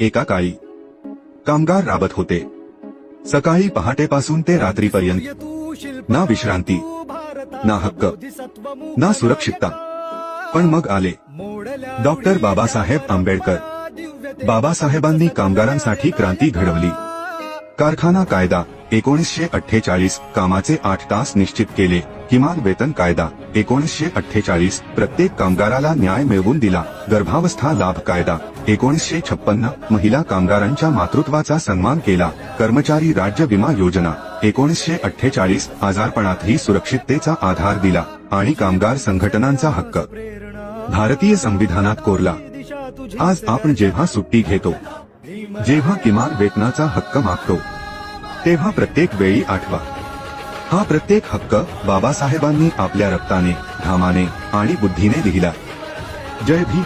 एका काळी कामगार राबत होते. सकाळी पहाटेपासून ते रात्रीपर्यंत. ना विश्रांती, ना हक्क, ना सुरक्षितता. पण मग आले डॉक्टर बाबासाहेब आंबेडकर. बाबासाहेबांनी कामगारांसाठी क्रांती घडवली. कारखाना कायदा 1948, कामाचे 8 तास निश्चित केले. किमान वेतन कायदा 1948, प्रत्येक कामगाराला न्याय मिळवून दिला. गर्भावस्था लाभ कायदा 1956, महिला कामगारांच्या मातृत्वाचा सन्मान केला. कर्मचारी राज्य विमा योजना 1948, आजारपणातही सुरक्षिततेचा आधार दिला. आणि कामगार संघटनांचा हक्क भारतीय संविधानात कोरला. आज आपण जेव्हा सुट्टी घेतो, जेव्हा किमान वेतनाचा हक्क मागतो, तेव्हा प्रत्येक वेळी आठवा, हा प्रत्येक हक्क बाबासाहेबांनी आपल्या रक्ताने, घामाने आणि बुद्धीने दिला. जय भीम.